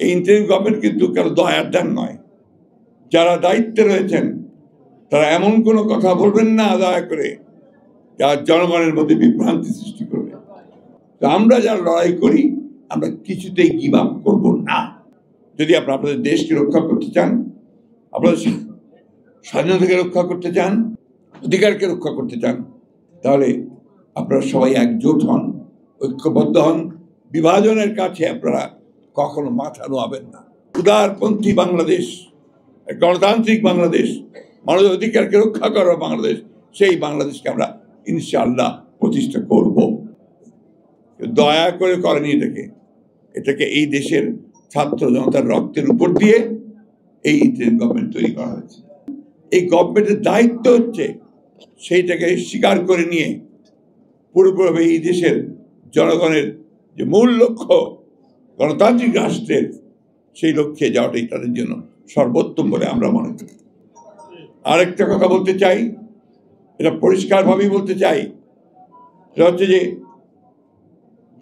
এই interim government কিন্তু কারো দয়ার দান নয়। যারা দায়িত্বে রয়েছেন তারা এমন কোনো কথা বলবেন না দয়া করে যা জনগণের মধ্যে বিভ্রান্তি সৃষ্টি করবে। তো আমরা যারা লড়াই করি আমরা কিছুতেই গিভ আপ করব না। যদি আপনারা আপনাদের দেশকে রক্ষা করতে চান, আপনাদের স্বাধীনতাকে রক্ষা করতে চান, অধিকারকে রক্ষা করতে চান, তাহলে আপনারা সবাই একজোট হন, ঐক্যবদ্ধ হন। বিভাজনের কাছে আপনারা কখনো মাথা নোয়াবেন না। উদারপন্থী বাংলাদেশ, গণতান্ত্রিক বাংলাদেশ, মানব অধিকারকে রক্ষা করা বাংলাদেশ, সেই বাংলাদেশকে আমরা ইনশাআল্লাহ প্রতিষ্ঠা করব। দয়া করে করেনি এটাকে এই দেশের ছাত্র জনতার রক্তের উপর দিয়ে এই ইন্টারিম গভর্নমেন্ট তৈরি করা হয়েছে। এই গভর্নমেন্টের দায়িত্ব হচ্ছে সেইটাকে স্বীকার করে নিয়ে পুরোপুরি এই দেশের জনগণের যে মূল লক্ষ্য গণতান্ত্রিক রাষ্ট্রের, সেই লক্ষ্যে যাওয়াটাই তাদের জন্য সর্বোত্তম বলে আমরা মনে করি। আরেকটা কথা বলতে চাই, এটা পরিষ্কারভাবেই বলতে চাই, সেটা হচ্ছে যে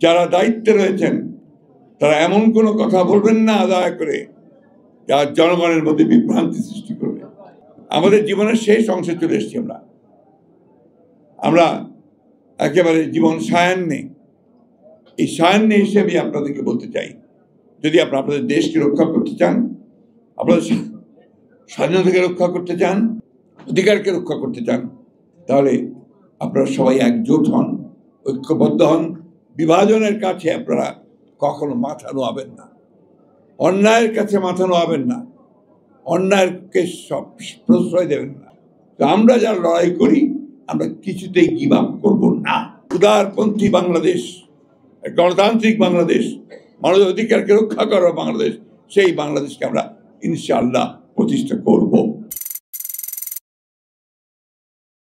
যারা দায়িত্বে রয়েছেন তারা এমন কোনো কথা বলবেন না দয়া করে যা জনগণের মধ্যে বিভ্রান্তি সৃষ্টি করবে। আমাদের জীবনের শেষ অংশে চলে এসেছি আমরা একেবারে জীবন সায়ান্নে। এই সায়ান্নে হিসেবে আপনাদেরকে বলতে চাই, যদি আপনারা আপনাদের দেশকে রক্ষা করতে চান, আপনাদের স্বাধীনতাকে রক্ষা করতে চান, অধিকারকে রক্ষা করতে চান, তাহলে আপনারা সবাই একজোট হন, ঐক্যবদ্ধ হন। বিভাজনের কাছে আপনারা কখনো মাথা নোয়াবেন না, অন্যায়ের কাছে মাথা নোয়াবেন না, অন্যায়কে সব প্রশ্রয় দেবেন না। তো আমরা যারা লড়াই করি আমরা কিছুতেই গিভ আপ করব না। উদারপন্থী বাংলাদেশ, গণতান্ত্রিক বাংলাদেশ, মানব অধিকারকে রক্ষা করা বাংলাদেশ, সেই বাংলাদেশকে আমরা ইনশাআল্লাহ প্রতিষ্ঠা করব।